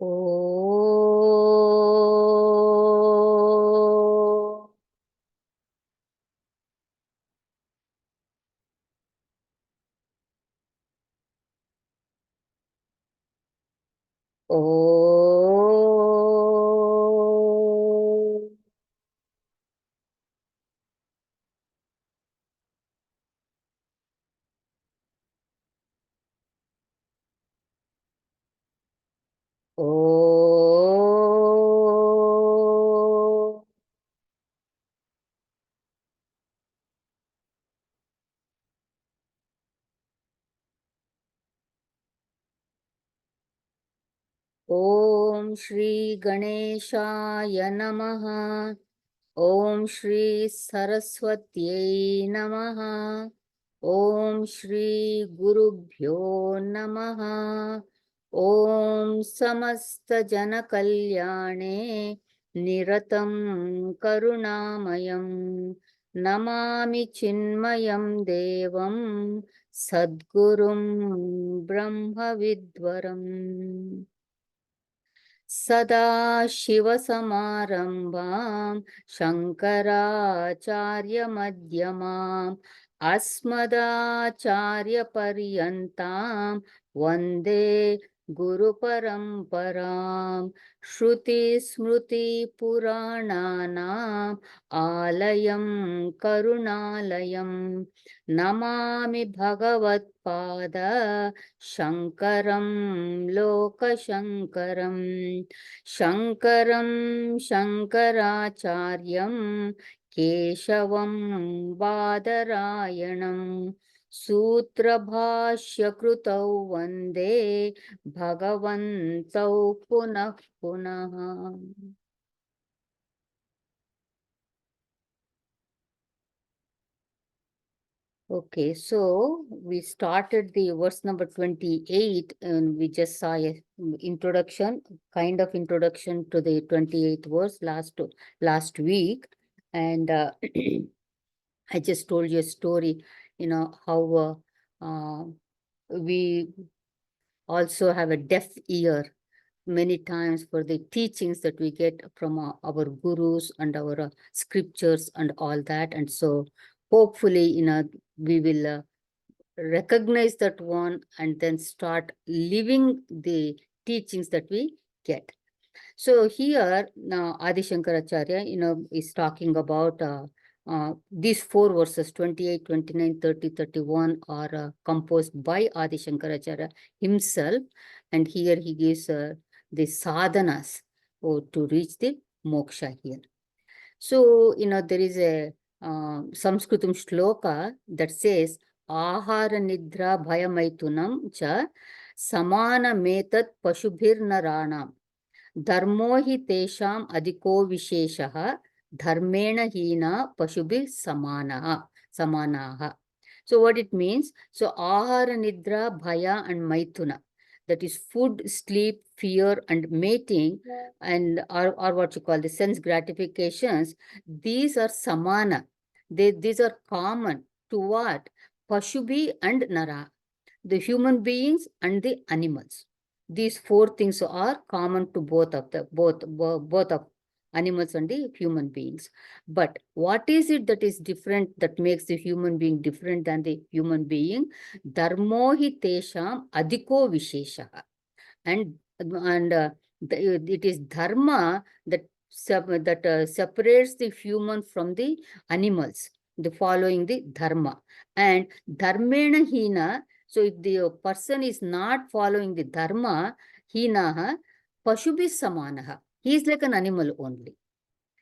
ओ ओ ओ ओम श्री गणेशाय नमः। ओम श्री सरस्वत्यै नमः। ओम श्री गुरुभ्यो नमः। ओम समस्त जन कल्याणे निरतं करुणामयं नमामि चिन्मयं देवं सद्गुरुं ब्रह्मविद्वरम्। सदा शिवसमारम्भां शङ्कराचार्यमध्यमाम् अस्मदाचार्यपर्यन्तां वन्दे गुरुपरम्परां। श्रुतिस्मृतिपुराणानाम् आलयं करुणालयं नमामि भगवत्पाद शङ्करं लोकशङ्करम्। शङ्करं शङ्कराचार्यं केशवं बादरायणं सूत्रभाष्यकृतौ वन्दे भगवन्तौ पुनः पुनः। Okay, so we started the verse number 28 and we just saw a introduction, kind of introduction to the 28th verse last week. And I just told you a story, how we also have a deaf ear many times for the teachings that we get from our gurus and our scriptures and all that. And so hopefully, we will recognize that one and then start living the teachings that we get. So here now Adi Shankaracharya, is talking about these four verses 28, 29, 30, 31 are composed by Adi Shankaracharya himself. And here he gives the sadhanas to reach the moksha here. So, there is a Sanskritam shloka that says, Ahara nidra bhayamaitunam cha samana metat pashubhir naranam dharmo hi tesham adiko visheshaha dharmena hina pashubhir samanaha. So what it means? So ahara nidra bhaya and maituna, that is food, sleep, fear, and mating, and or what you call the sense gratifications, these are samana. These are common to what? Pashubhi and Nara, the human beings and the animals. These four things are common to both of animals and the human beings. But what is it that is different, that makes the human being different than the human being? Dharmo hi tesham adhiko vishesha. And it is dharma that separates the human from the animals, the following the dharma. And dharmena hina, so if the person is not following the dharma, hinaha pashubhi samanaha, he is like an animal only.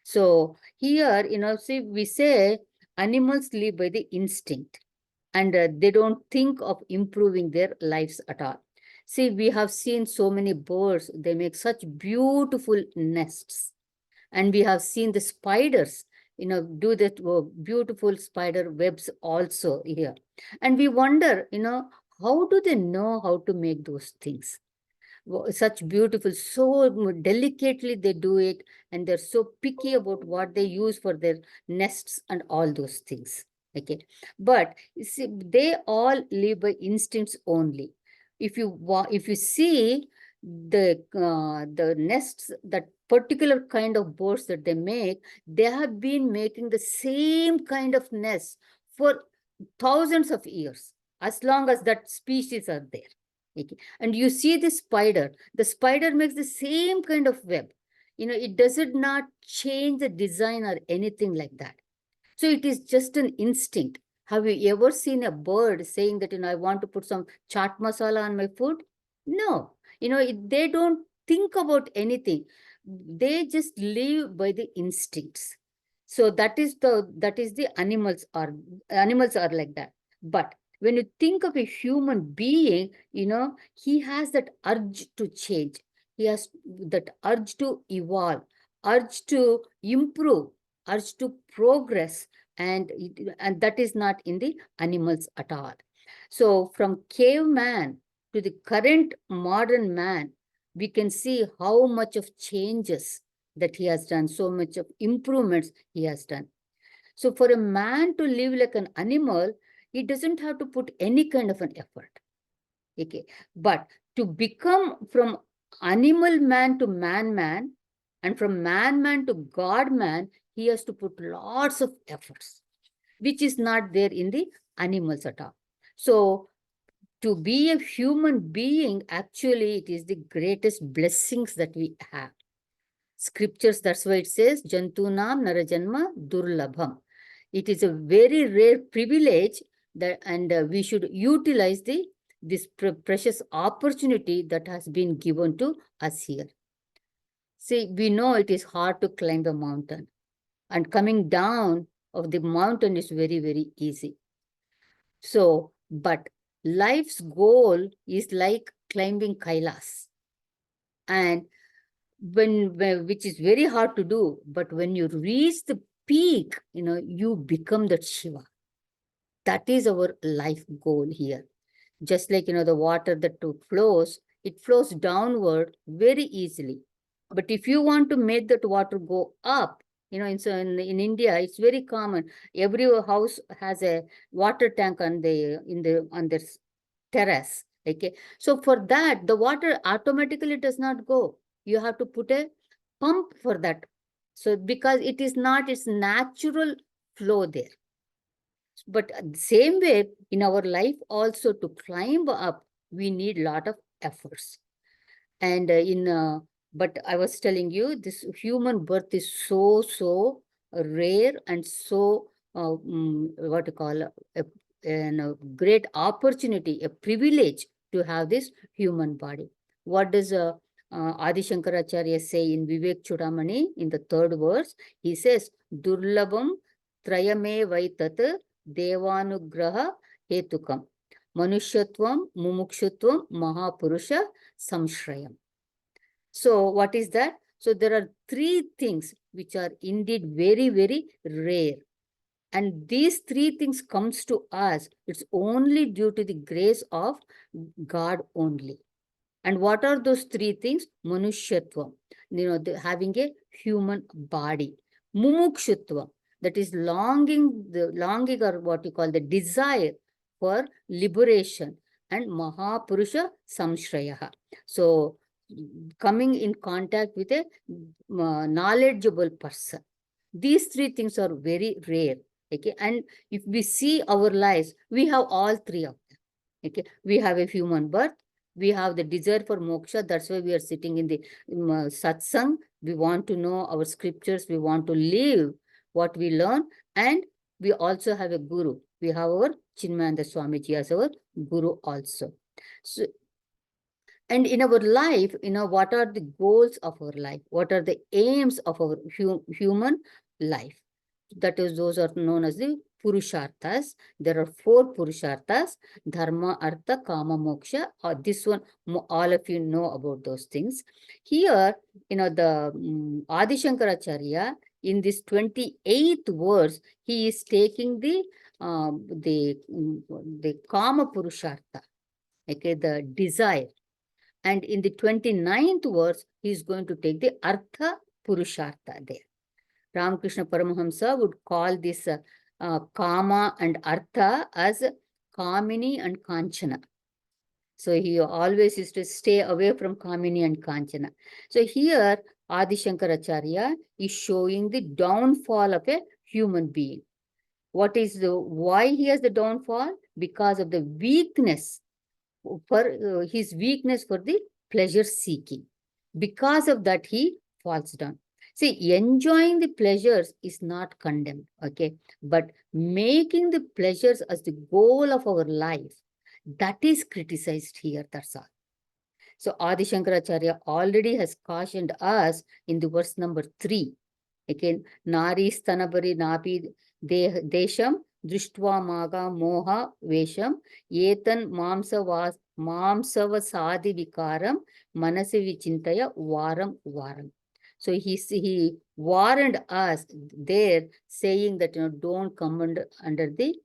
So here, see, we say animals live by the instinct, and they don't think of improving their lives at all. See, we have seen so many birds, they make such beautiful nests. And we have seen the spiders, do that beautiful spider webs also here. And we wonder, how do they know how to make those things? Such beautiful, so delicately they do it, and they're so picky about what they use for their nests and all those things. Okay, but you see, they all live by instincts only. If you see, the nests, that particular kind of boats that they make, they have been making the same kind of nests for thousands of years, as long as that species are there. Okay. And you see the spider makes the same kind of web. It does not change the design or anything like that. So it is just an instinct. Have you ever seen a bird saying that, I want to put some chaat masala on my food? No. They don't think about anything. They just live by the instincts. So that is the animals are like that. But when you think of a human being, he has that urge to change. He has that urge to evolve, urge to improve, urge to progress, and that is not in the animals at all. So from caveman to the current modern man, we can see how much of changes that he has done, so much of improvements he has done. So for a man to live like an animal, he doesn't have to put any kind of an effort. Okay. But to become from animal man to man, and from man to God man, he has to put lots of efforts, which is not there in the animals at all. So to be a human being, actually, it is the greatest blessings that we have. Scriptures, that's why it says, Jantunam Narajanma Durlabham. It is a very rare privilege and we should utilize this precious opportunity that has been given to us here. See, we know it is hard to climb a mountain, and coming down of the mountain is very, very easy. So, but life's goal is like climbing Kailas, and which is very hard to do. But when you reach the peak, you become that Shiva. That is our life goal here. Just like, the water that flows, it flows downward very easily. But if you want to make that water go up, in India, it's very common. Every house has a water tank on their terrace. Okay. So for that, the water automatically does not go. You have to put a pump for that. So because it is not its natural flow there. But the same way in our life also, to climb up, we need a lot of efforts. And but I was telling you, this human birth is so rare and so what you call a great opportunity, a privilege to have this human body. What does Adi Shankaracharya say in Vivek Chudamani in the third verse? He says, Durlabam Trayame Vaitat Devanugraha Hetukam Manushyatvam Mumukshutvam Mahapurusha Samshrayam. So what is that? So there are three things which are indeed very, very rare. And these three things comes to us. It's only due to the grace of God only. And what are those three things? Manushyatvam, having a human body. Mumukshutvam, that is longing or what you call the desire for liberation. And Mahapurusha Samshrayaha. So coming in contact with a knowledgeable person. These three things are very rare. Okay. And if we see our lives, we have all three of them. Okay. We have a human birth. We have the desire for moksha. That's why we are sitting in the satsang. We want to know our scriptures. We want to live what we learn. And we also have a guru. We have our Chinmayanda Swamiji as our guru also. So, and in our life, what are the goals of our life? What are the aims of our human life? Those are known as the Purusharthas. There are 4 Purusharthas: Dharma, Artha, Kama, Moksha. This one, all of you know about those things. Here, the Adi Shankaracharya, in this 28th verse, he is taking the Kama Purushartha, okay, the desire. And in the 29th verse, he is going to take the Artha Purushartha there. Ramakrishna Paramahamsa would call this Kama and Artha as Kamini and Kanchana. So he always used to stay away from Kamini and Kanchana. So here Adi Shankaracharya is showing the downfall of a human being. What is the why he has the downfall? Because of the weakness for his weakness for the pleasure seeking. Because of that, he falls down. See, enjoying the pleasures is not condemned, okay? But making the pleasures as the goal of our life, that is criticized here, that's all. So Adi Shankaracharya already has cautioned us in the verse number 3. Again, Nari Stanabari Napi Desham Drishtva Maga Moha Vesham Yetan Mamsava Sadi Vikaram Manasi Vichintaya Varam Varam. So he warned us there, saying that don't come under the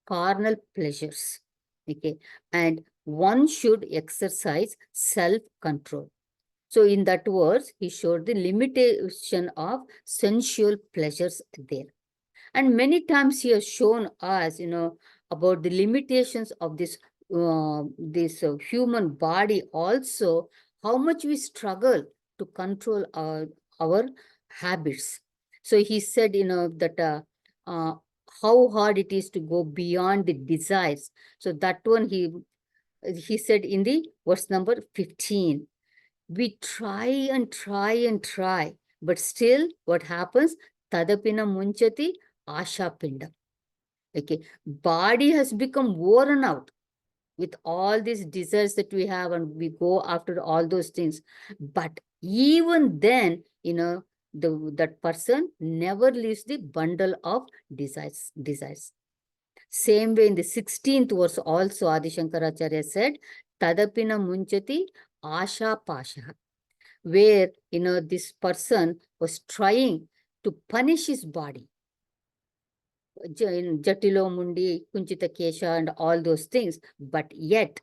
carnal pleasures. Okay, and one should exercise self-control. So in that verse, he showed the limitation of sensual pleasures there. And many times he has shown us, about the limitations of this human body also, how much we struggle to control our habits. So he said, that how hard it is to go beyond the desires. So that one he said in the verse number 15. We try and try and try, but still what happens? Tadapina munchati asha pinda. Okay, body has become worn out with all these desires that we have, and we go after all those things. But even then, that person never leaves the bundle of desires. Same way in the 16th verse also Adi Shankaracharya said, Tadapina munchati asha pasha, where this person was trying to punish his body. Jatilo Mundi, Kunchita Kesha, and all those things, but yet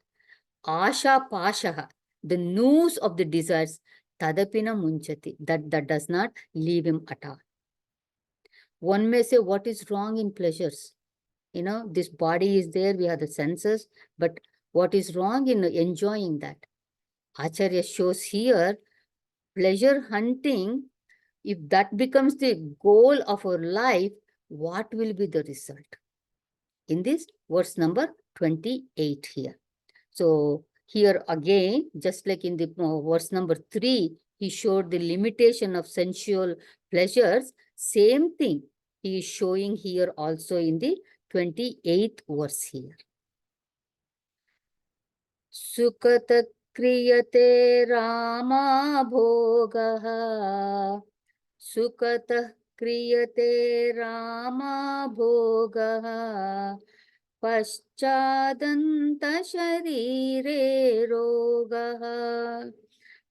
Asha Pashaha, the noose of the desires, Tadapina Munchati, that does not leave him at all. One may say, what is wrong in pleasures? This body is there, we have the senses, but what is wrong in enjoying that? Acharya shows here, pleasure hunting, if that becomes the goal of our life, what will be the result? In this verse number 28 here. So here again, just like in the verse number 3, he showed the limitation of sensual pleasures. Same thing he is showing here also in the 28th verse here. Sukata kriyate rama bhogaha. Sukata kriyate rama bhogaha. Paschadanta sharire rogaha.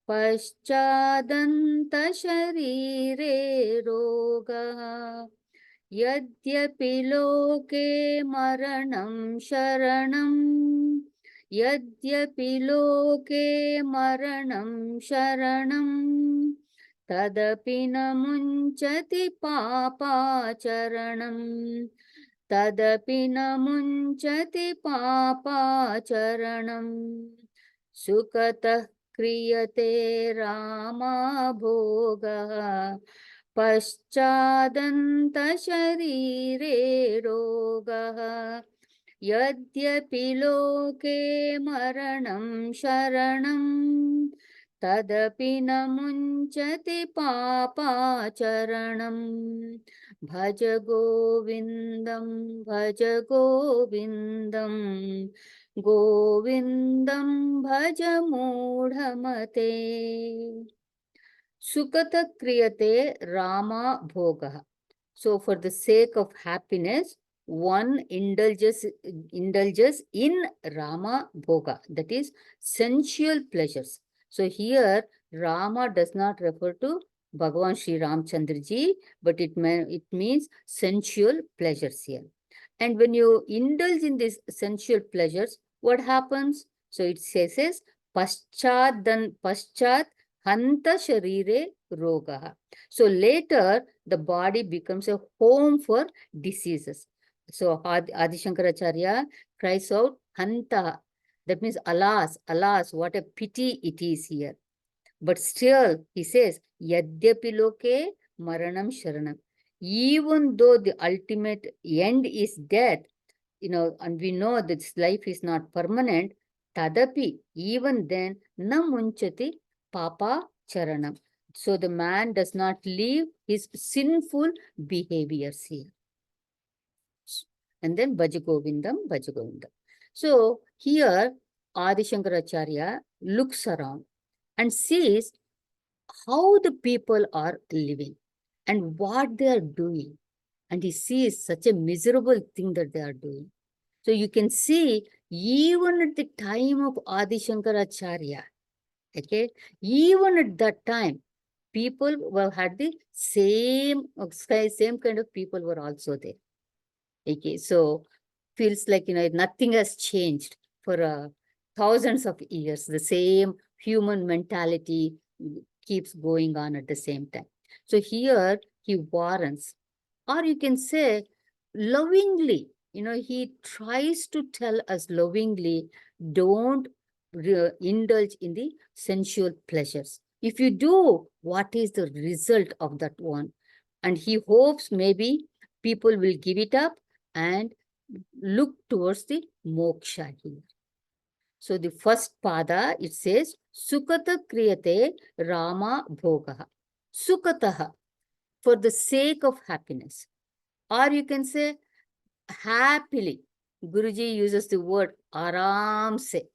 Paschadanta sharire rogaha. Yadyapi loke maranam sharanam. Yadyapi loke maranam sharanam. Tadapi na munchati papacharanam. Tadapi na munchati papacharanam. Sukata kriyate rama bhoga. Paschadanta sharire roga. Yadyapi loke maranam sharanam. Tadapi na munchati papacharanam. Bhajagovindam, Bhajagovindam, Govindam bhajamudhamate. Sukata kriyate Rama bhoga. So for the sake of happiness, one indulges in Rama bhoga, that is sensual pleasures. So here Rama does not refer to Bhagavan Sri Ramchandra ji, but it means sensual pleasures here. And when you indulge in these sensual pleasures, what happens? So it says paschat hanta sharire rogaha. So later, the body becomes a home for diseases. So Adi Shankaracharya cries out hanta, That means, alas, alas, what a pity it is here. But still, he says, Yadyapi loke maranam sharanam. Even though the ultimate end is death, and we know that this life is not permanent, tadapi, even then, na munchati papa charanam. So the man does not leave his sinful behaviors here. And then Bhajagovindam, Bhajagovindam. So here, Adi Shankaracharya looks around and sees how the people are living and what they are doing. And he sees such a miserable thing that they are doing. So you can see, even at the time of Adi Shankaracharya, okay, even at that time, people had the same kind of people were also there. Okay, so feels like, nothing has changed for thousands of years. The same human mentality keeps going on at the same time. So here he warns, or you can say lovingly, he tries to tell us lovingly, don't indulge in the sensual pleasures. If you do, what is the result of that one? And he hopes maybe people will give it up and look towards the moksha here. So the first pada, it says, Sukata kriyate Rama bhogaha. Sukataha, for the sake of happiness. Or you can say, happily. Guruji uses the word aram se.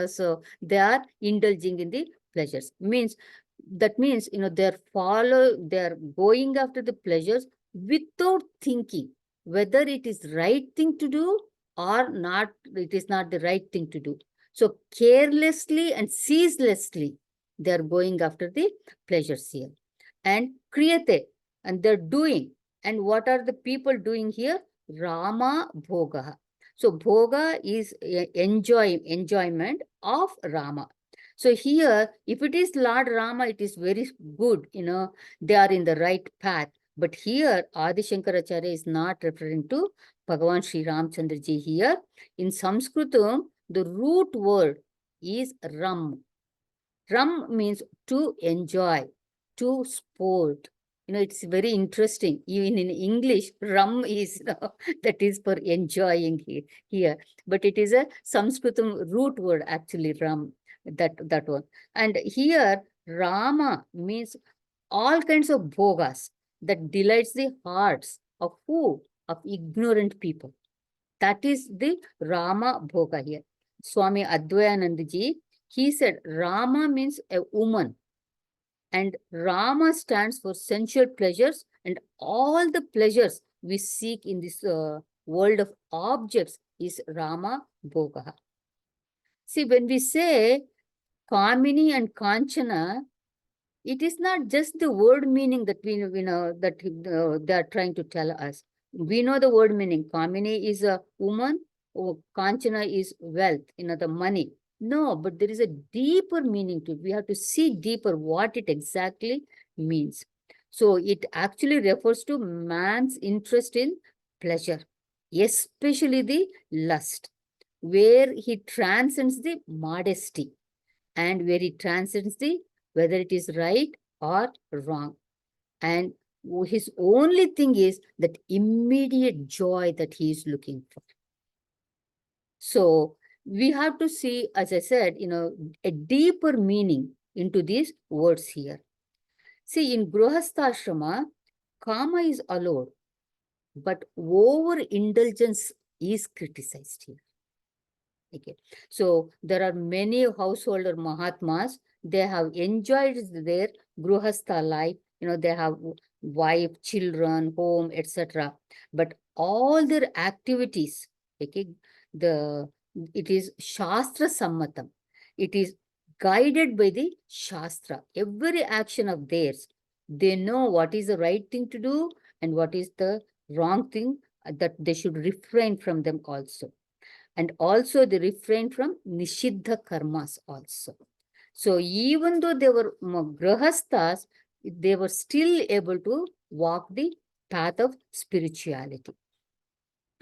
So they are indulging in the pleasures. That means, they're going after the pleasures without thinking whether it is right thing to do or not, it is not the right thing to do. So carelessly and ceaselessly, they're going after the pleasures here. And kriyate, and they're doing. And what are the people doing here? Rama bhoga. So bhoga is enjoyment of Rama. So here, if it is Lord Rama, it is very good, they are in the right path. But here, Adi Shankaracharya is not referring to Bhagavan Sri Ramchandra ji here. In Sanskritam, the root word is Ram. Ram means to enjoy, to sport. It's very interesting. Even in English, rum is, that is for enjoying here. But it is a Sanskritam root word, actually, rum, that one. And here, Rama means all kinds of bhogas that delights the hearts of who? Of ignorant people. That is the Rama bhoga here. Swami Advayanandaji, he said Rama means a woman. And Rama stands for sensual pleasures, and all the pleasures we seek in this world of objects is Rama Bhogaha. See, when we say Kamini and Kanchana, it is not just the word meaning that we know that they are trying to tell us. We know the word meaning. Kamini is a woman, Kanchana is wealth, the money. No, but there is a deeper meaning to it. We have to see deeper what it exactly means. So it actually refers to man's interest in pleasure, especially the lust, where he transcends the modesty and where he transcends the whether it is right or wrong. And his only thing is that immediate joy that he is looking for. So we have to see, as I said, a deeper meaning into these words here. See, in Grihastha Kama is allowed, but overindulgence is criticized here. Okay. So there are many householder Mahatmas, they have enjoyed their Grihastha life, they have wife, children, home, etc. But all their activities, okay, it is Shastra Sammatam. It is guided by the Shastra. Every action of theirs, they know what is the right thing to do and what is the wrong thing that they should refrain from them also. And also they refrain from Nishiddha karmas also. So even though they were grahasthas, they were still able to walk the path of spirituality.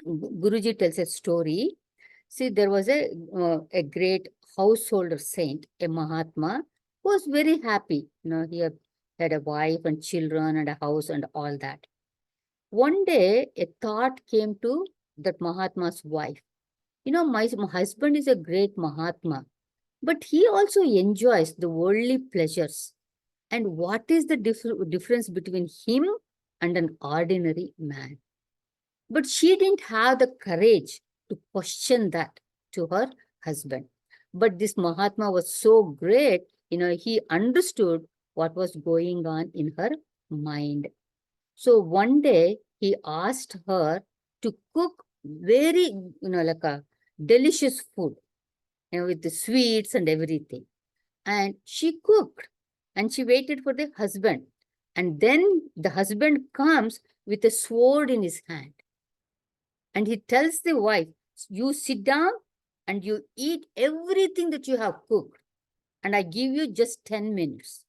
Guruji tells a story. See, there was a great householder saint, a Mahatma, who was very happy. He had a wife and children and a house and all that. One day, a thought came to that Mahatma's wife. My husband is a great Mahatma, but he also enjoys the worldly pleasures. And what is the difference between him and an ordinary man? But she didn't have the courage to question that to her husband. But this Mahatma was so great, he understood what was going on in her mind. So one day he asked her to cook very, like a delicious food, with the sweets and everything. And she cooked and she waited for the husband. And then the husband comes with a sword in his hand. And he tells the wife, you sit down and you eat everything that you have cooked. And I give you just 10 minutes.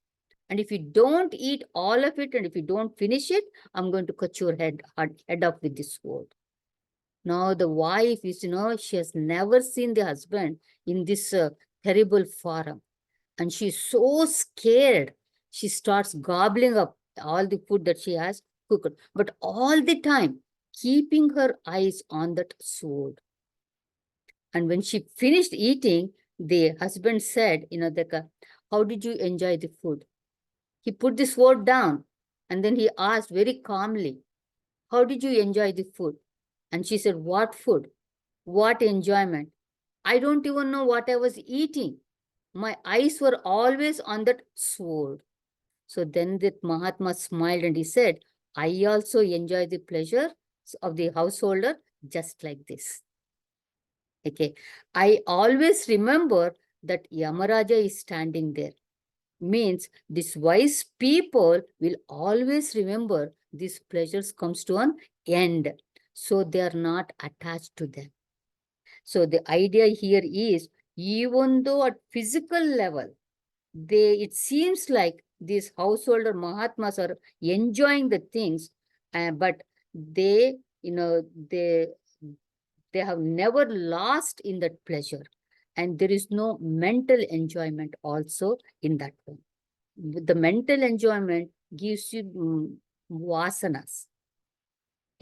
And if you don't eat all of it and if you don't finish it, I'm going to cut your head off with this sword. Now the wife is, she has never seen the husband in this terrible form. And she's so scared. She starts gobbling up all the food that she has cooked. But all the time, keeping her eyes on that sword. And when she finished eating, the husband said, how did you enjoy the food? He put the sword down and then he asked very calmly, how did you enjoy the food? And she said, what food? What enjoyment? I don't even know what I was eating. My eyes were always on that sword. So then that Mahatma smiled and he said, I also enjoy the pleasure of the householder just like this. Okay. I always remember that Yamaraja is standing there. Means these wise people will always remember these pleasures comes to an end. So they are not attached to them. So the idea here is, even though at physical level, it seems like these householder Mahatmas are enjoying the things, but they, they have never lost in that pleasure. And there is no mental enjoyment also in that one. The mental enjoyment gives you vasanas.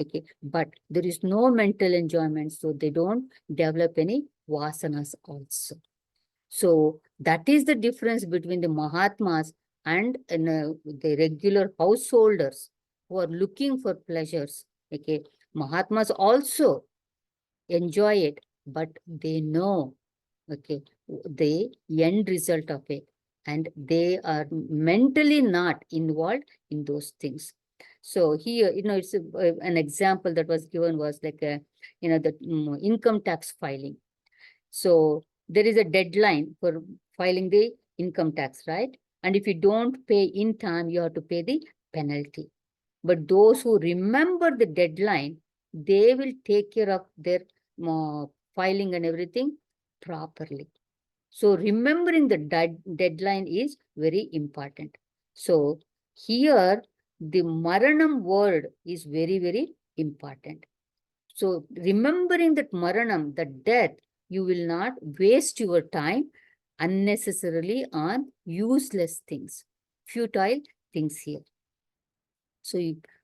Okay, but there is no mental enjoyment, so they don't develop any vasanas also. So that is the difference between the Mahatmas and the regular householders who are looking for pleasures. Okay, Mahatmas also enjoy it, but they know, okay, the end result of it, and they are mentally not involved in those things. So here, it's an example that was given was like the income tax filing. So there is a deadline for filing the income tax, right? And if you don't pay in time, you have to pay the penalty. But those who remember the deadline, they will take care of their filing and everything properly. So remembering the deadline is very important. So here the Maranam word is very, very important. So remembering that Maranam, the death, you will not waste your time unnecessarily on useless things, futile things here. So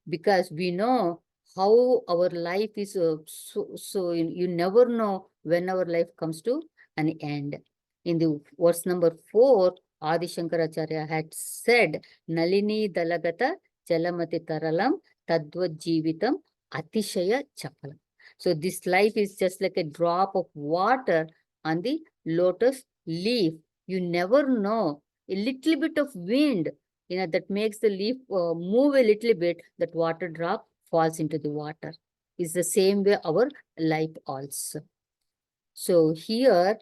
because we know how our life is, so you never know when our life comes to an end. In the verse number 4, Adi Shankaracharya had said, Nalini Dalagata Jalamati Taralam Tadvat Jivitam Atishaya Chapalam. So this life is just like a drop of water on the lotus leaf. You never know. A little bit of wind, that makes the leaf move a little bit, that water drop falls into the water. It's the same way our life also. So here,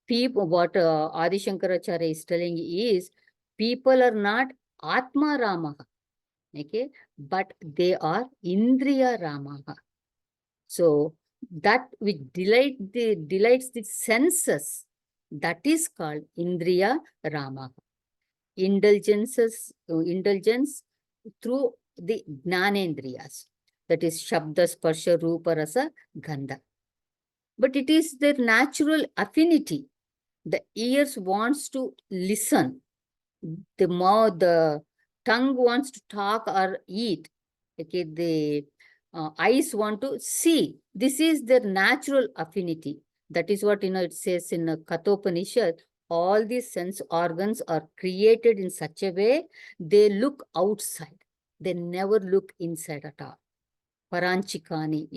what Adi Shankaracharya is telling is, people are not Atma Ramaha, okay, but they are Indriya Ramaha. So that which delights the senses, that is called Indriya Ramaha. Indulgence through the Gnanendriyas, that is Shabda, Sparsha, Rupa, Rasa, Gandha. but it is their natural affinity. The ears wants to listen. The mouth, the tongue wants to talk or eat. Okay, the eyes want to see. This is their natural affinity. That is what, it says in Kathopanishad. All these sense organs are created in such a way, they look outside. They never look inside at all. Paranchikani,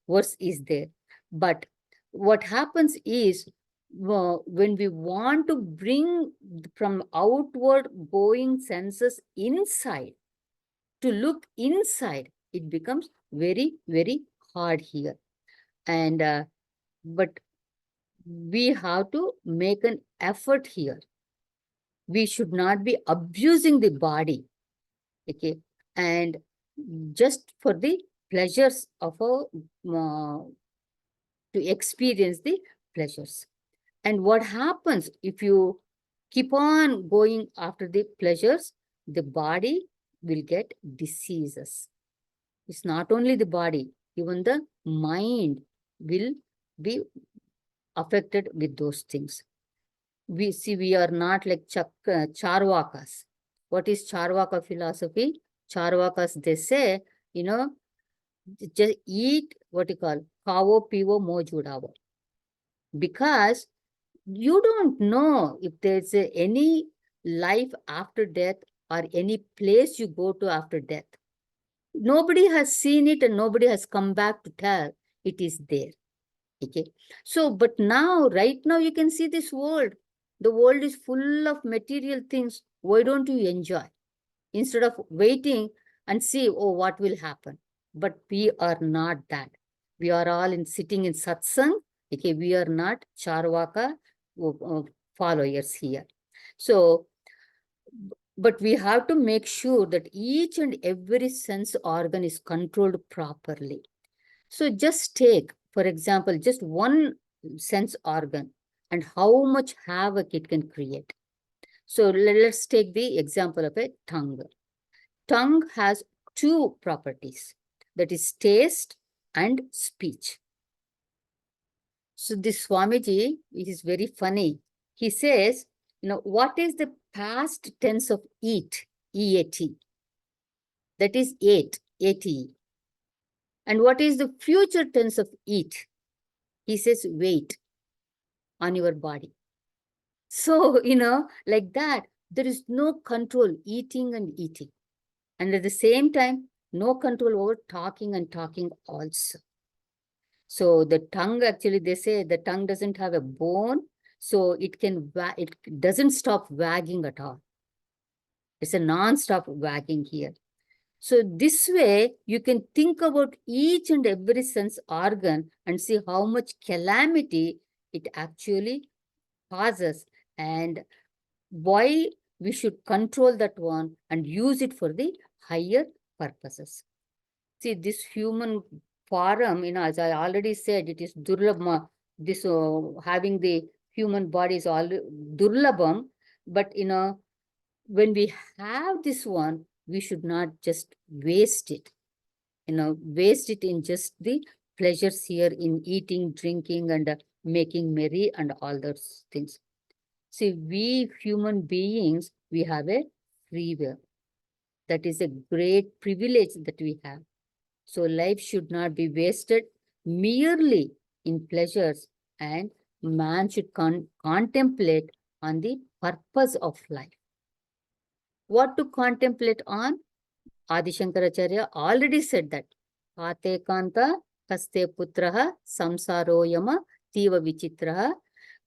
verse is there. But what happens is, when we want to bring from outward going senses inside, to look inside, it becomes very, very hard here. And but we have to make an effort here. We should not be abusing the body, okay, and just for the pleasures of to experience the pleasures. And what happens if you keep on going after the pleasures? The body will get diseases. It's not only the body, even the mind will be affected with those things. We see, we are not like Charvakas. What is Charvaka philosophy? Charvakas, they say, just eat what you call kavo pivo mojudavo. Because you don't know if there's any life after death or any place you go to after death. Nobody has seen it and nobody has come back to tell it is there. Okay. So, but now, right now, you can see this world. The world is full of material things. Why don't you enjoy? Instead of waiting and see, oh, what will happen? But we are not that. We are all sitting in satsang. Okay, we are not Charvaka followers here. So, but we have to make sure that each and every sense organ is controlled properly. So just take, for example, just one sense organ and how much havoc it can create. So let's take the example of a tongue. Tongue has two properties, that is taste and speech. So this Swamiji, it is very funny. He says, what is the past tense of eat? E-A-T. That is ate, A-T. And what is the future tense of eat? He says weight on your body. So, like that, there is no control, eating and eating. And at the same time, no control over talking and talking also. So the tongue, actually, they say the tongue doesn't have a bone, so it doesn't stop wagging at all. It's a non-stop wagging here. So this way, you can think about each and every sense organ and see how much calamity it actually causes and why we should control that one and use it for the higher purposes. See, this human form, as I already said, it is durlabha. This having the human body is all durlabham, but when we have this one, we should not just waste it. Waste it in just the pleasures here in eating, drinking, and making merry and all those things. See, we human beings, we have a free will. That is a great privilege that we have. So life should not be wasted merely in pleasures, and man should contemplate on the purpose of life. What to contemplate on? Adi Shankaracharya already said that. Ate kanta kaste putraha samsaroyama tiva vichitraha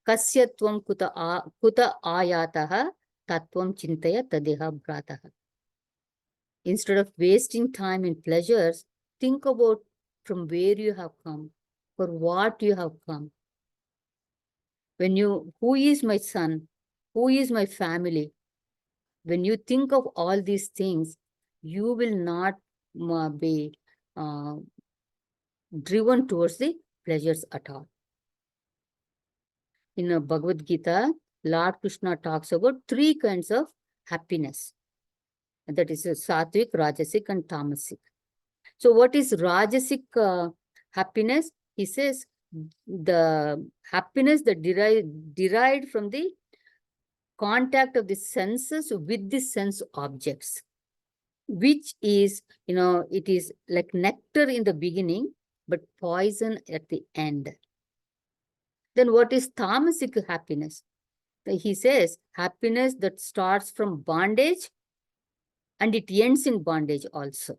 kasyatvam kuta ayataha tatvam chintaya tadeha brataha. Instead of wasting time in pleasures, think about from where you have come, for what you have come. Who is my son? Who is my family? When you think of all these things, you will not be driven towards the pleasures at all. In Bhagavad Gita, Lord Krishna talks about 3 kinds of happiness. That is Sattvic, Rajasic, and Tamasic. So what is Rajasic happiness? He says the happiness that derived from the contact of the senses with the sense objects, which is, it is like nectar in the beginning, but poison at the end. Then what is tamasic happiness? He says happiness that starts from bondage and it ends in bondage also.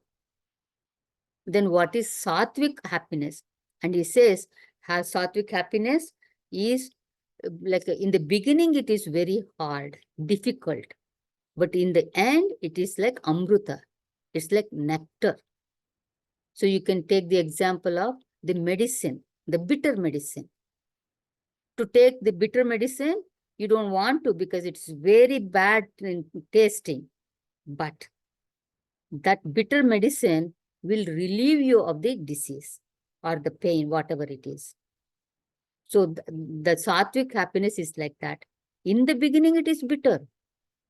Then what is sattvic happiness? And he says, sattvic happiness is like in the beginning, it is very hard, difficult. But in the end, it is like amruta. It's like nectar. So you can take the example of the medicine, the bitter medicine. To take the bitter medicine, you don't want to because it's very bad in tasting. But that bitter medicine will relieve you of the disease or the pain, whatever it is. So the sattvic happiness is like that. In the beginning, it is bitter,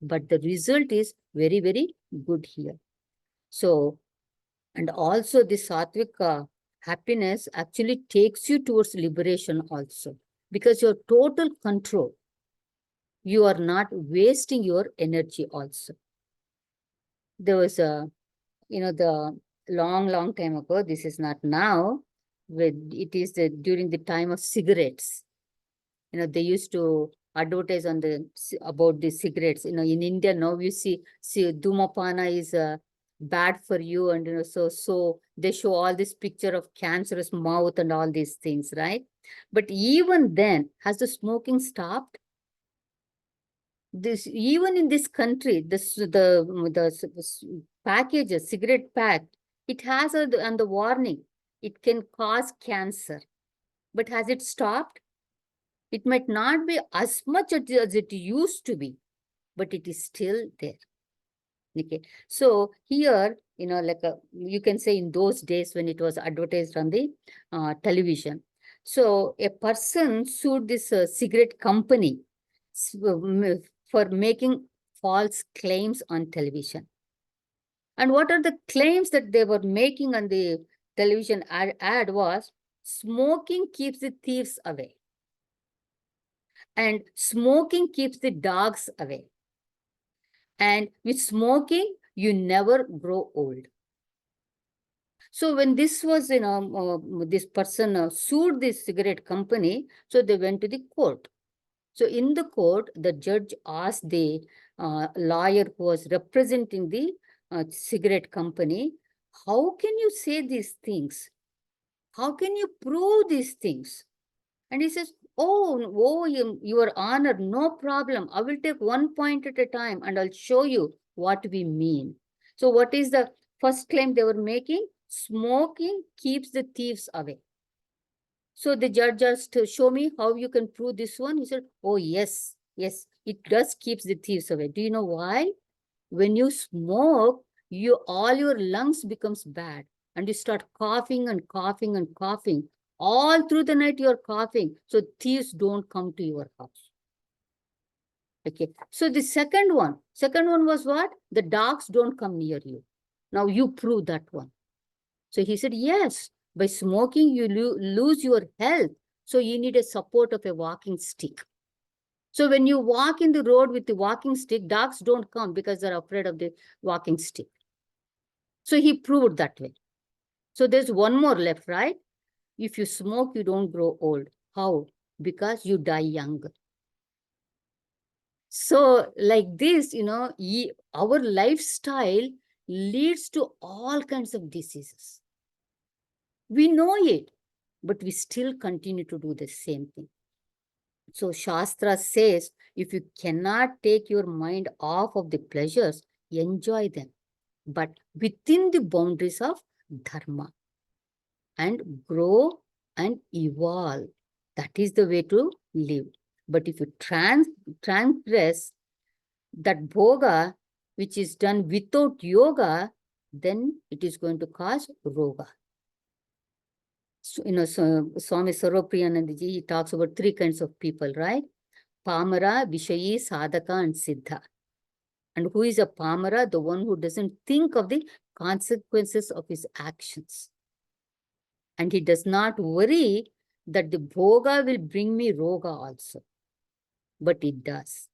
but the result is very, very good here. So, and also the sattvic happiness actually takes you towards liberation also, because your total control, you are not wasting your energy also. There was a, the long time ago, this is not now, it is during the time of cigarettes. They used to advertise about the cigarettes. In India now you see Dhumapana is bad for you, and so they show all this picture of cancerous mouth and all these things, right? But even then, has the smoking stopped? This, even in this country, the package, a cigarette pack, it has on the warning, it can cause cancer. But has it stopped? It might not be as much as it used to be, but it is still there. Okay. So here, you can say in those days when it was advertised on the television. So a person sued this cigarette company for making false claims on television. And what are the claims that they were making on the television ad was, smoking keeps the thieves away. And smoking keeps the dogs away. And with smoking, you never grow old. So when this was, this person sued this cigarette company, so they went to the court. So in the court, the judge asked the lawyer who was representing the cigarette company, how can you say these things? How can you prove these things? And he says, oh, your honor, no problem. I will take one point at a time and I'll show you what we mean. So what is the first claim they were making? Smoking keeps the thieves away. So the judge asked, show me how you can prove this one. He said, oh, yes, it does keeps the thieves away. Do you know why? When you smoke, all your lungs becomes bad and you start coughing and coughing and coughing. All through the night you're coughing. So thieves don't come to your house. Okay. So the second one was what? The dogs don't come near you. Now you prove that one. So he said, yes, by smoking, you lose your health. So you need a support of a walking stick. So when you walk in the road with the walking stick, dogs don't come because they're afraid of the walking stick. So he proved that way. So there's one more left, right? If you smoke, you don't grow old. How? Because you die young. So like this, our lifestyle leads to all kinds of diseases. We know it, but we still continue to do the same thing. So Shastra says, if you cannot take your mind off of the pleasures, enjoy them, but within the boundaries of dharma, and grow and evolve. That is the way to live. But if you transgress that bhoga, which is done without yoga, then it is going to cause roga. So, Swami Sarvapriyanandaji, he talks about three kinds of people, right? Pamara, Vishayi, Sadhaka, and Siddha. And who is a Pamara? The one who doesn't think of the consequences of his actions. And he does not worry that the bhoga will bring me roga also. But it does.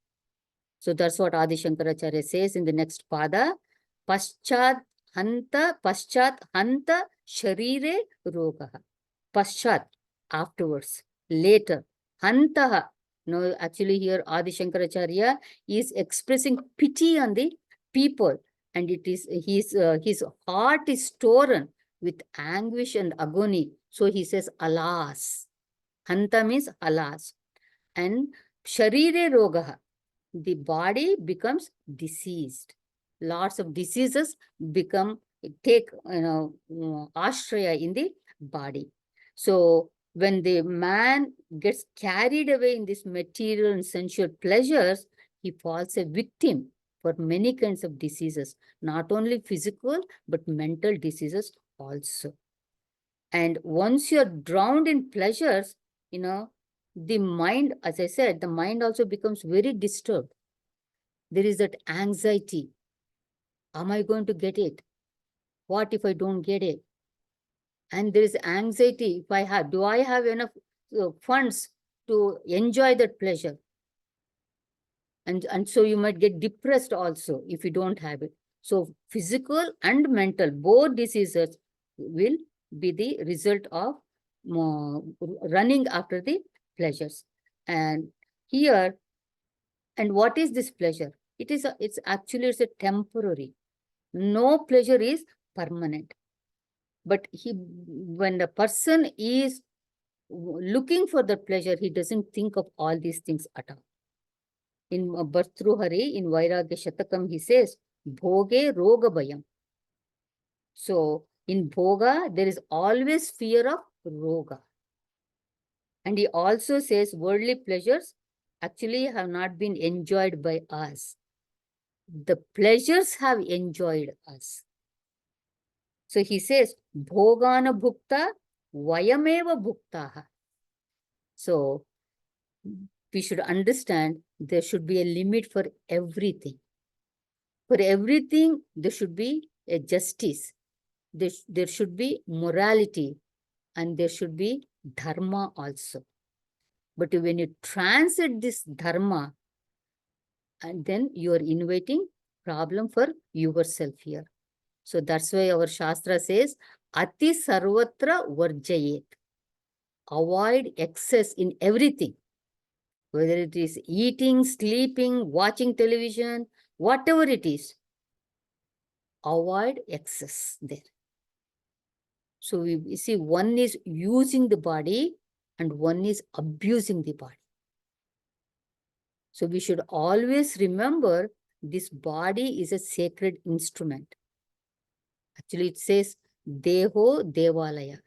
So that's what Adi Shankaracharya says in the next pada. Paschat hanta sharire rogaha. Paschat, afterwards, later. Hantaha. No, actually here Adi Shankaracharya is expressing pity on the people. And it is his heart is torn with anguish and agony. So he says, alas. Hanta means alas. And sharire rogaha, the body becomes diseased. Lots of diseases take ashraya in the body. So when the man gets carried away in this material and sensual pleasures, he falls a victim for many kinds of diseases, not only physical, but mental diseases also. And once you're drowned in pleasures, the mind, as I said, the mind also becomes very disturbed. There is that anxiety. Am I going to get it? What if I don't get it? And there is anxiety. Do I have enough funds to enjoy that pleasure? And so you might get depressed also if you don't have it. So physical and mental, both diseases will be the result of running after the pleasures. And here, and what is this pleasure? It's a temporary. No pleasure is permanent. But when the person is looking for the pleasure, he doesn't think of all these things at all. In Bhartruhari, in Vairagya Shatakam, he says, Bhoge Roga Bhayam. So in Bhoga, there is always fear of Roga. And he also says worldly pleasures actually have not been enjoyed by us. The pleasures have enjoyed us. So he says, Bhogana Bhukta, Vayameva Bhuktaha. So we should understand there should be a limit for everything. For everything, there should be a justice. There should be morality, and there should be dharma also. But when you transit this dharma, and then you are inviting problem for yourself here. So that's why our Shastra says, Ati Sarvatra Varjayet. Avoid excess in everything. Whether it is eating, sleeping, watching television, whatever it is, avoid excess there. So we see one is using the body and one is abusing the body. So we should always remember this body is a sacred instrument. Actually, it says, Deho Devalaya.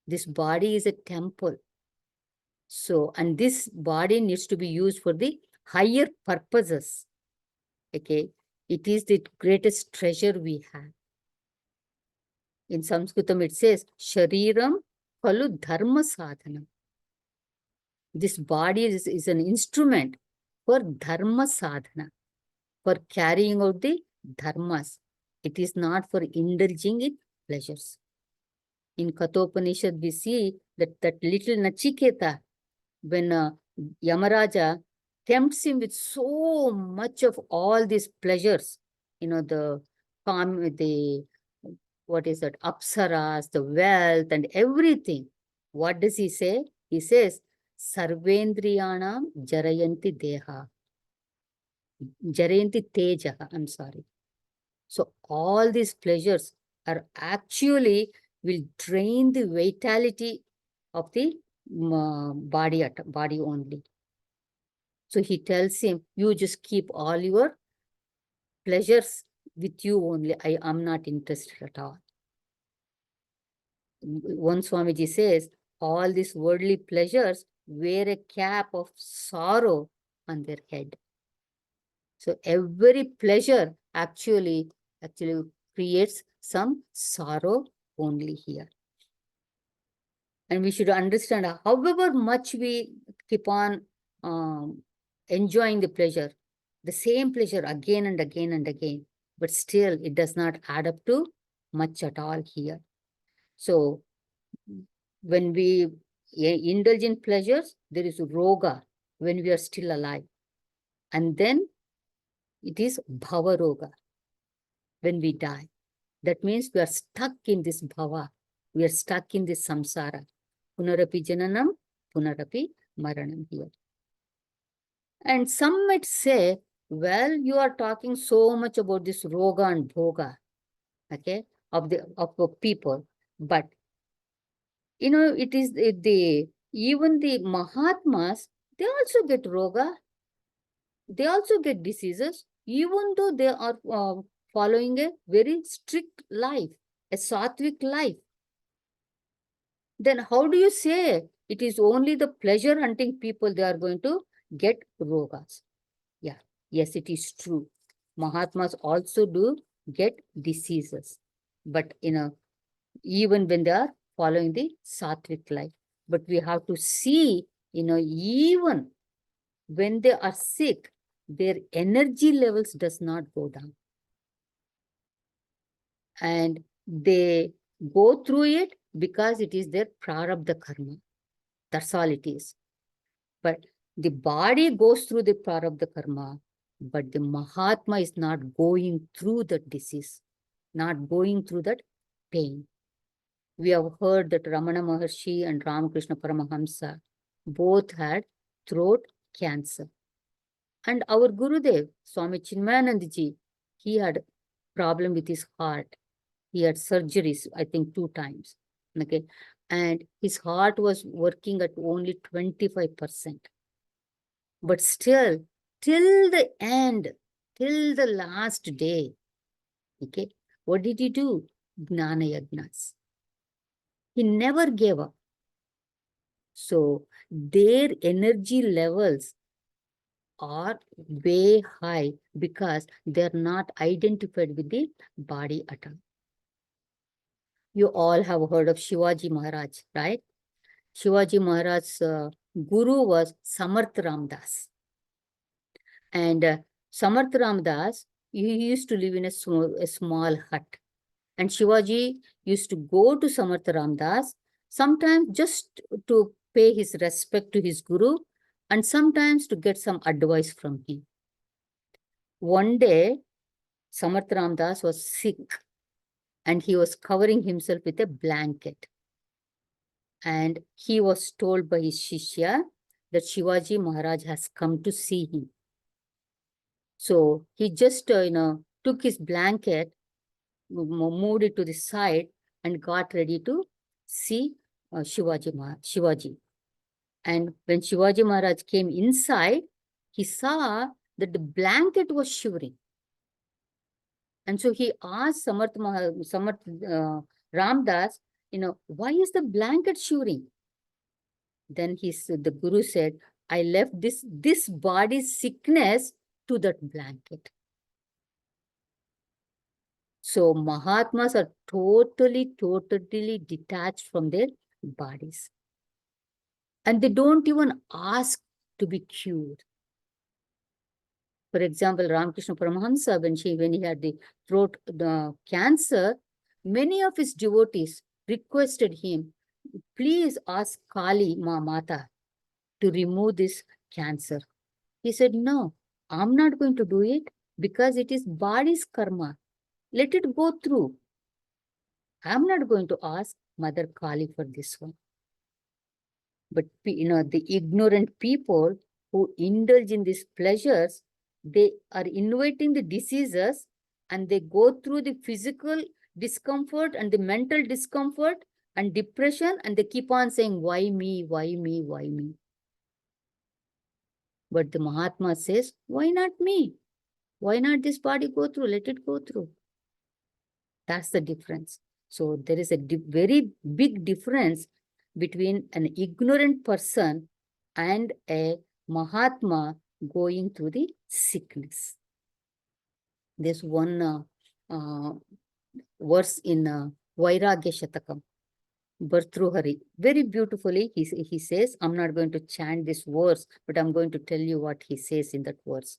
This body is a temple. So, and this body needs to be used for the higher purposes. Okay. It is the greatest treasure we have. In Sanskritam, it says, Shariram Kalu Dharma Sadhanam. This body is an instrument for Dharma Sadhana, for carrying out the dharmas. It is not for indulging in pleasures. In Kathopanishad, we see that little Nachiketa, when Yamaraja tempts him with so much of all these pleasures, what is that, apsaras, the wealth and everything. What does he say? He says, Sarvendriyanam Jarayanti Deha. Jarayanti Tejaha, I'm sorry. So all these pleasures are actually will drain the vitality of the body only. So he tells him, you just keep all your pleasures with you only. I am not interested at all. One Swamiji says, all these worldly pleasures wear a cap of sorrow on their head. So every pleasure actually creates some sorrow only here. And we should understand, however much we keep on enjoying the pleasure, the same pleasure again and again and again, but still it does not add up to much at all here. So when we indulge in pleasures, there is roga when we are still alive. And then it is bhava roga when we die. That means we are stuck in this bhava. We are stuck in this samsara. Punarapi jananam, punarapi maranam here. And some might say, well, you are talking so much about this roga and bhoga, okay, of the people. But, it is even the Mahatmas, they also get roga. They also get diseases, even though they are following a very strict life, a sattvic life. Then how do you say it is only the pleasure hunting people they are going to get rogas? Yeah, yes, it is true. Mahatmas also do get diseases, but even when they are following the sattvic life. But we have to see, even when they are sick, their energy levels does not go down. And they go through it because it is their prarabdha karma. That's all it is. But the body goes through the prarabdha karma, but the Mahatma is not going through that disease, not going through that pain. We have heard that Ramana Maharshi and Ramakrishna Paramahamsa both had throat cancer. And our Gurudev, Swami Chinmayanandji, he had problem with his heart. He had surgeries, I think 2 times. Okay. And his heart was working at only 25%. But still, till the end, till the last day, okay, what did he do? Gnana Yagnas. He never gave up. So their energy levels are way high because they're not identified with the body at all. You all have heard of Shivaji Maharaj, right? Shivaji Maharaj's guru was Samarth Ramdas. And Samarth Ramdas, he used to live in a small hut. And Shivaji used to go to Samarth Ramdas, sometimes just to pay his respect to his guru, and sometimes to get some advice from him. One day, Samarth Ramdas was sick and he was covering himself with a blanket. And he was told by his Shishya that Shivaji Maharaj has come to see him. So he just, took his blanket, moved it to the side and got ready to see Shivaji. And when Shivaji Maharaj came inside, he saw that the blanket was shivering. And so he asked Samarth Ramdas, why is the blanket shivering? Then the Guru said, I left this body's sickness to that blanket. So Mahatmas are totally detached from their bodies. And they don't even ask to be cured. For example, Ramakrishna Paramahamsa, when he had the throat cancer, many of his devotees requested him, please ask Kali Mata to remove this cancer. He said, no, I'm not going to do it because it is body's karma. Let it go through. I'm not going to ask Mother Kali for this one. But, the ignorant people who indulge in these pleasures, they are inviting the diseases and they go through the physical discomfort and the mental discomfort and depression, and they keep on saying, why me, why me, why me? But the Mahatma says, why not me? Why not this body go through? Let it go through. That's the difference. So there is a very big difference between an ignorant person and a Mahatma going through the sickness. There's one verse in Vairagya Shatakam, Bhartruhari. Very beautifully, he says, I'm not going to chant this verse, but I'm going to tell you what he says in that verse.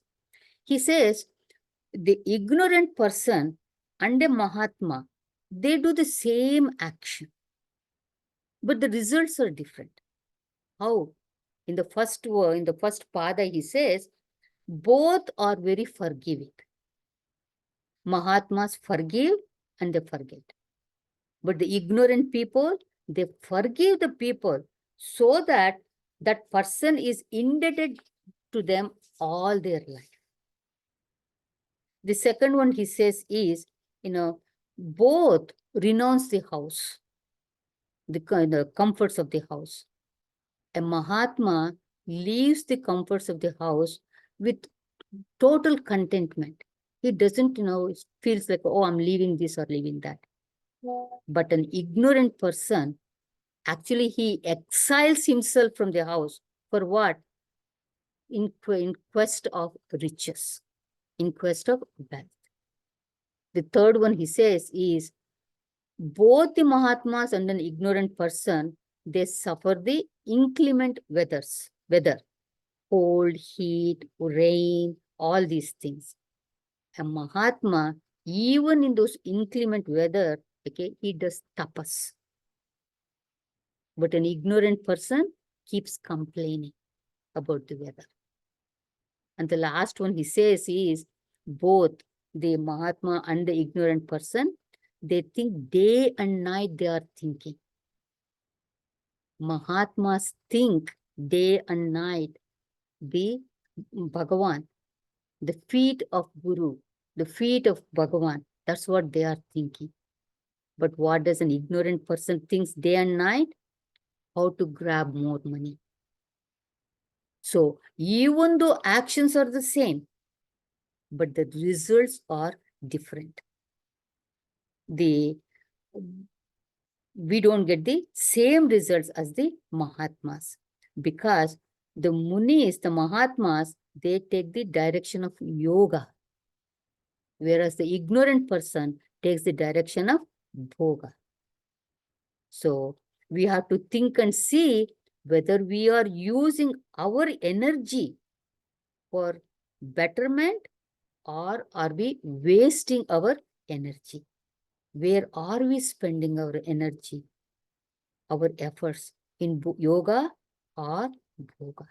He says, the ignorant person and a Mahatma, they do the same action. but the results are different. How? In the first pada, he says, both are very forgiving. Mahatmas forgive and they forget. But the ignorant people, they forgive the people so that that person is indebted to them all their life. The second one he says is, both renounce the house, the comforts of the house. A Mahatma leaves the comforts of the house with total contentment. He doesn't, feels like, oh, I'm leaving this or leaving that. But an ignorant person, actually, he exiles himself from the house. For what? In quest of riches, in quest of wealth. The third one he says is, both the Mahatmas and an ignorant person, they suffer the inclement weather, cold, heat, rain, all these things. A Mahatma, even in those inclement weather, okay, he does tapas. But an ignorant person keeps complaining about the weather. And the last one he says is, both the Mahatma and the ignorant person, they think day and night they are thinking. Mahatmas think day and night the Bhagavan, the feet of Guru, the feet of Bhagavan. That's what they are thinking. But what does an ignorant person thinks day and night? How to grab more money. So even though actions are the same, but the results are different. We don't get the same results as the Mahatmas, because the Munis, the Mahatmas, they take the direction of yoga, whereas the ignorant person takes the direction of bhoga. So we have to think and see whether we are using our energy for betterment or are we wasting our energy. Where are we spending our energy, our efforts, in yoga or bhoga?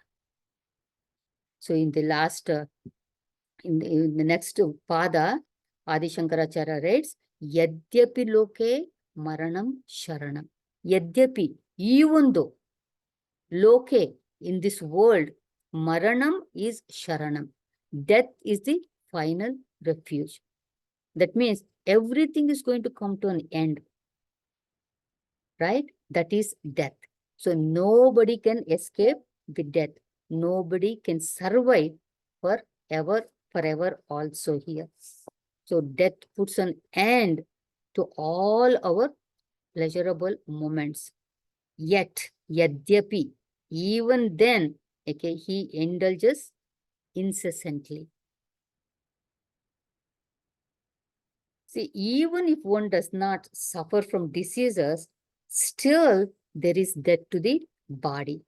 So in the last, in the next pada, Adi Shankaracharya writes, Yadyapi loke maranam sharanam. Yadyapi, even though, loke, in this world, maranam is sharanam. Death is the final refuge. That means everything is going to come to an end, right? That is death. So nobody can escape the death. Nobody can survive forever also here. So death puts an end to all our pleasurable moments. Yet, yadyapi, even then, okay, he indulges incessantly. See, even if one does not suffer from diseases, still there is death to the body.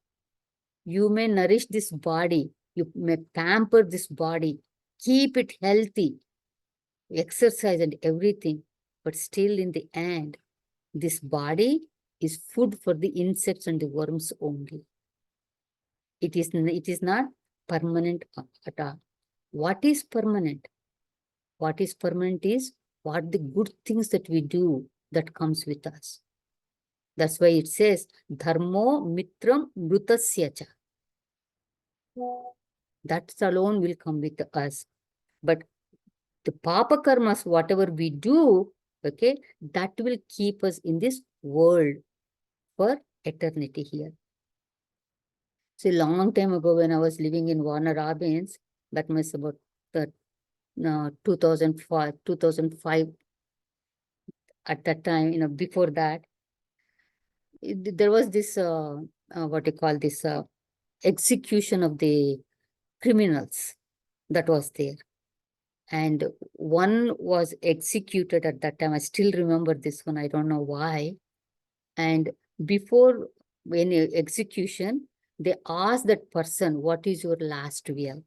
You may nourish this body, you may pamper this body, keep it healthy, exercise and everything, but still in the end, this body is food for the insects and the worms only. It is not permanent at all. What is permanent? What is permanent is what the good things that we do that comes with us. That's why it says, Dharmo mitram mrutasyacha. That alone will come with us. But the papa karmas, whatever we do, okay, that will keep us in this world for eternity here. So a long time ago, when I was living in Warner Robins, that was about 2005, at that time, before that, there was this, what you call this, execution of the criminals that was there. And one was executed at that time. I still remember this one. I don't know why. And before any execution, they asked that person, what is your last will?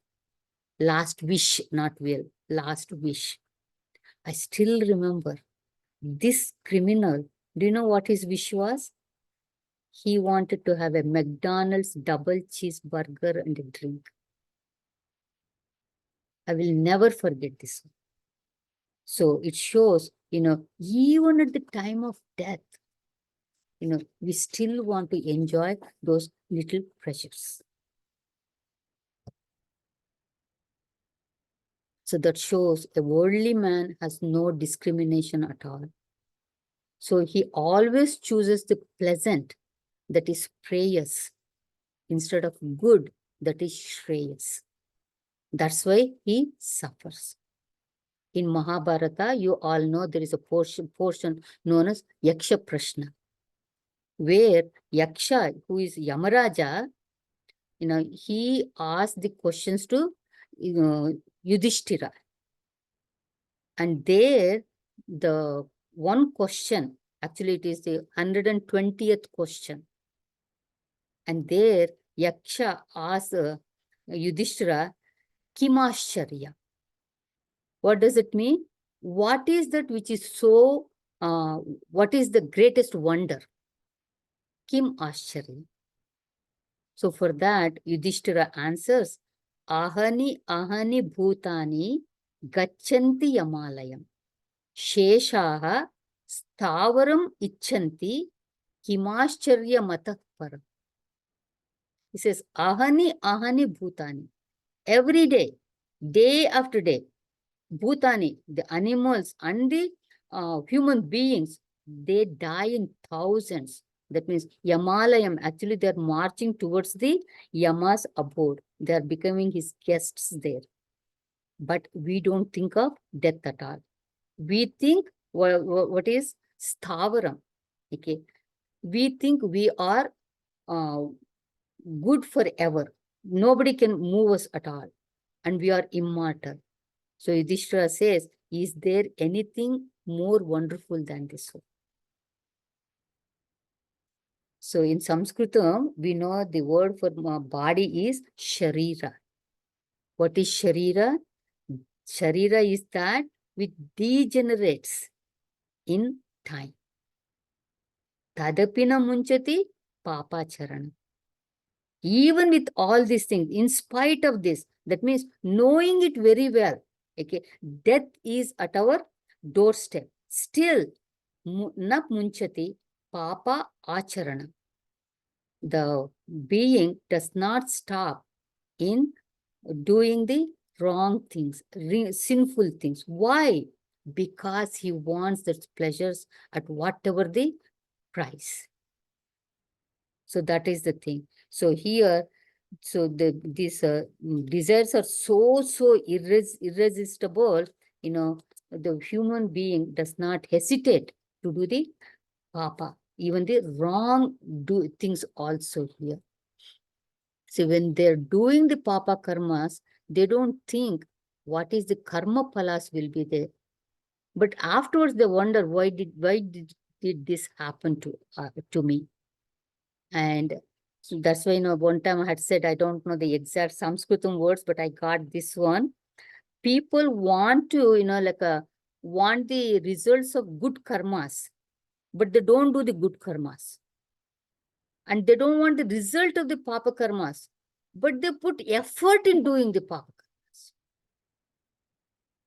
Last wish, not will, last wish. I still remember this criminal. Do you know what his wish was? He wanted to have a McDonald's double cheeseburger and a drink. I will never forget this. So it shows, even at the time of death, we still want to enjoy those little pleasures. So that shows a worldly man has no discrimination at all. So he always chooses the pleasant, that is preyas, instead of good, that is shreyas. That's why he suffers. In Mahabharata, you all know there is a portion known as Yaksha Prashna, where Yaksha, who is Yamaraja, he asked the questions to Yudhishthira. And there, the one question, actually it is the 120th question. And there, Yaksha asked Yudhishthira, Kimashcharya. What does it mean? What is that which is so, what is the greatest wonder? Kim Ashcharya. So for that, Yudhishthira answers, Ahani ahani bhutani gachanti yamalayam. Sheshaha stavaram icchanti kimascharya matah param. He says, Ahani ahani bhutani. Every day, day after day, bhutani, the animals and the human beings, they die in thousands. That means Yamalayam, actually they are marching towards the Yama's abode. They are becoming his guests there. But we don't think of death at all. We think, what is Stavaram? Okay. We think we are good forever. Nobody can move us at all. And we are immortal. So Yudhishthira says, is there anything more wonderful than this one? So in Sanskritam, we know the word for body is Sharira. What is Sharira? Sharira is that which degenerates in time. Tadapina munchati papacharana. Even with all these things, in spite of this, that means knowing it very well, okay, death is at our doorstep. Still, na munchati papa acharana. The being does not stop in doing the wrong things, sinful things. Why? Because he wants those pleasures at whatever the price. So that is the thing. So here, so these desires are so irresistible, the human being does not hesitate to do the papa, even the wrong things also here. So when they're doing the papa karmas, they don't think what is the karma palas will be there. But afterwards they wonder, why did this happen to me? And so that's why, one time I had said, I don't know the exact Sanskritam words, but I got this one. People want to, want the results of good karmas, but they don't do the good karmas. And they don't want the result of the papa karmas, but they put effort in doing the papa karmas.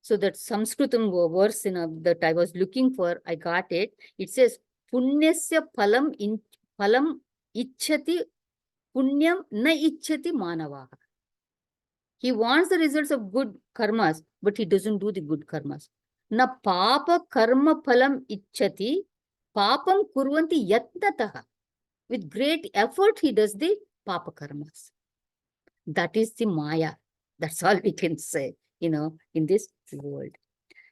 So that Sanskritam verse, that I was looking for, I got it. It says, Punyasya phalam ichchati punyam na ichchati manavaha. He wants the results of good karmas, but he doesn't do the good karmas. Na papa karma phalam ichchati papam kurvanti yatnataha. With great effort, he does the papa karmas. That is the maya. That's all we can say, in this world.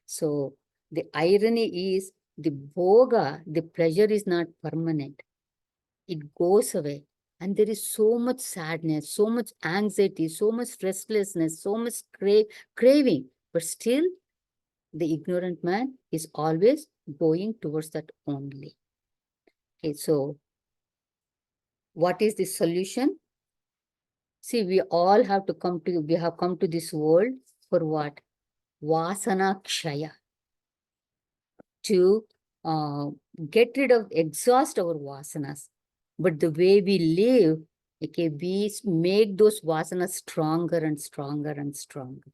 So the irony is the bhoga, the pleasure is not permanent. It goes away. And there is so much sadness, so much anxiety, so much restlessness, so much craving. But still, the ignorant man is always going towards that only. Okay, so what is the solution? See, we have come to this world for what? Vasana kshaya. To get rid of, exhaust our vasanas. But the way we live, okay, we make those vasanas stronger and stronger and stronger.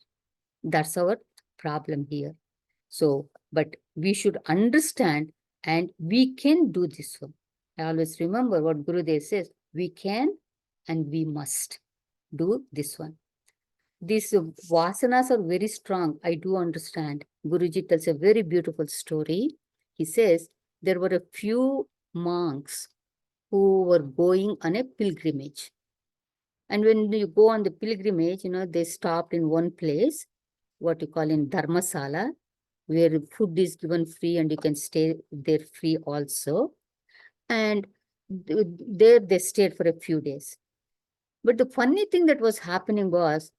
That's our problem here. So, but we should understand and we can do this one. I always remember what Gurudev says, we can and we must do this one. These vasanas are very strong. I do understand. Guruji tells a very beautiful story. He says there were a few monks who were going on a pilgrimage. And when you go on the pilgrimage, they stopped in one place, what you call in Dharmasala, where food is given free and you can stay there free also. And there they stayed for a few days. But the funny thing that was happening was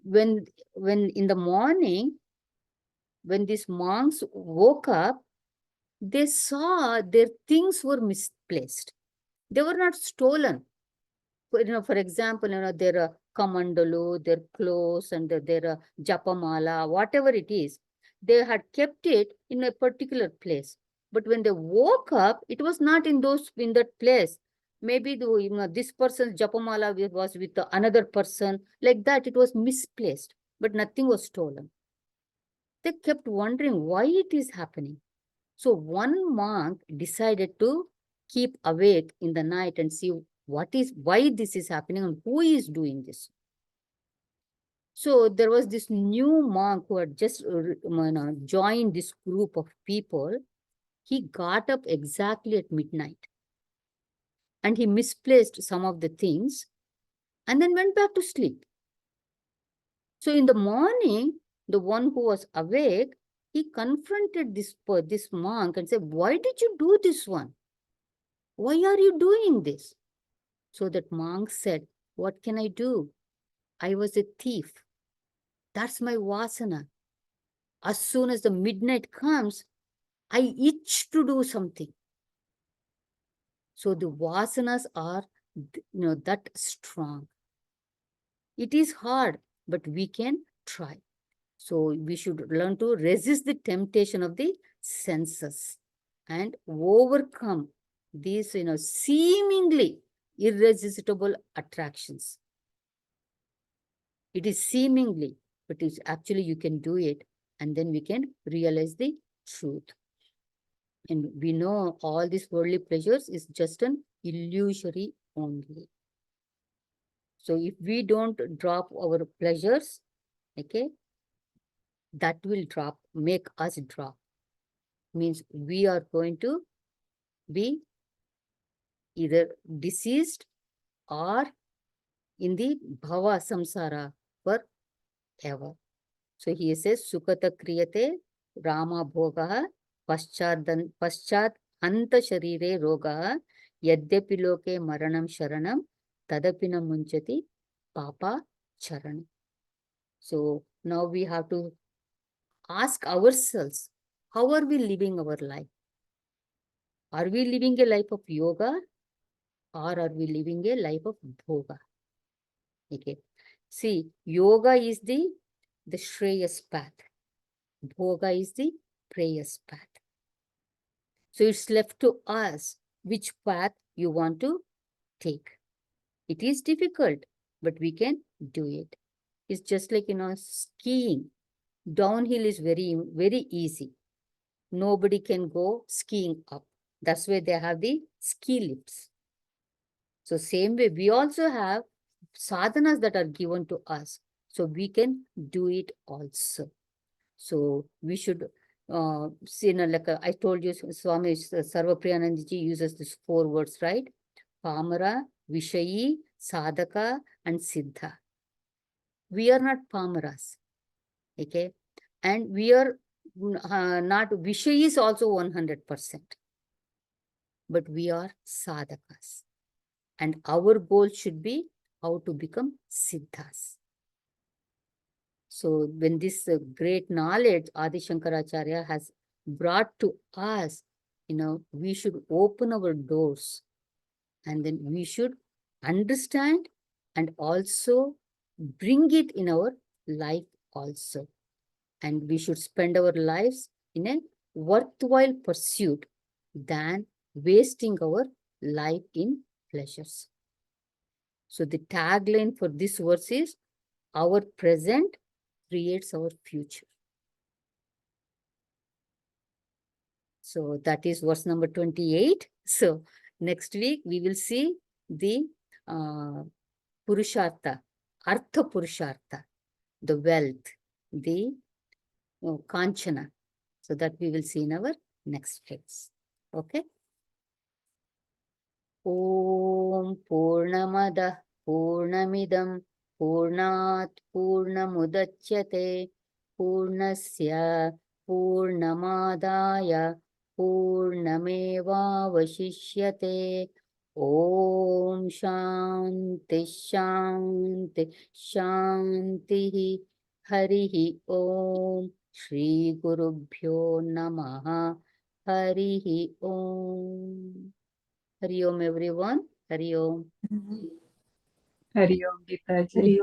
when in the morning, when these monks woke up, they saw their things were misplaced. They were not stolen. For example, their kamandalu, their clothes, and their japamala, whatever it is, they had kept it in a particular place. But when they woke up, it was not in that place. Maybe this person's japamala was with another person. Like that, it was misplaced, but nothing was stolen. They kept wondering why it is happening. So one monk decided to keep awake in the night and see why this is happening and who is doing this. So there was this new monk who had just joined this group of people. He got up exactly at midnight and he misplaced some of the things and then went back to sleep. So in the morning, the one who was awake, he confronted this monk and said, "Why did you do this one? Why are you doing this?" So that monk said, "What can I do? I was a thief. That's my vasana. As soon as the midnight comes, I itch to do something." So the vasanas are, that strong. It is hard, but we can try. So we should learn to resist the temptation of the senses and overcome these, seemingly irresistible attractions. It is seemingly, but it's actually you can do it, and then we can realize the truth. And we know all these worldly pleasures is just an illusory only. So if we don't drop our pleasures, okay, that will make us drop. Means we are going to be either deceased or in the bhava samsara forever. So he says, Sukata kriyate Rama bhogaha paschat anta sharire rogaha yadyapi loke maranam sharanam tadapina munchati papa charanam. So now we have to ask ourselves, how are we living our life? Are we living a life of yoga or are we living a life of bhoga? Okay. See, yoga is the Shreyas path. Bhoga is the preyas path. So it's left to us which path you want to take. It is difficult, but we can do it. It's just like, skiing. Downhill is very, very easy. Nobody can go skiing up. That's why they have the ski lifts. So same way, we also have sadhanas that are given to us. So we can do it also. So we should see, like I told you, Swami Sarvapriyanandji uses these 4 words, right? Pamara, Vishayi, Sadhaka, and Siddha. We are not Pamaras, okay? And we are not, Vishayi is also 100%. But we are Sadhakas. And our goal should be how to become Siddhas. So when this great knowledge Adi Shankaracharya has brought to us, we should open our doors and then we should understand and also bring it in our life also. And we should spend our lives in a worthwhile pursuit than wasting our life in pleasures. So the tagline for this verse is, our present creates our future. So that is verse number 28. So next week we will see the Purushartha, Artha Purushartha, the wealth, the Kanchana. So that we will see in our next class. Okay. Om Purnamada Purnamidam Purnat Purnamudachyate Purnasya Purnamadaya Purnamevavashishyate. Om Shanti Shanti Shanti. Harihi Om. Shri Gurubhyo Namaha. Harihi Om. Hari Om everyone. Hari Om. Hari Om, Geeta ji.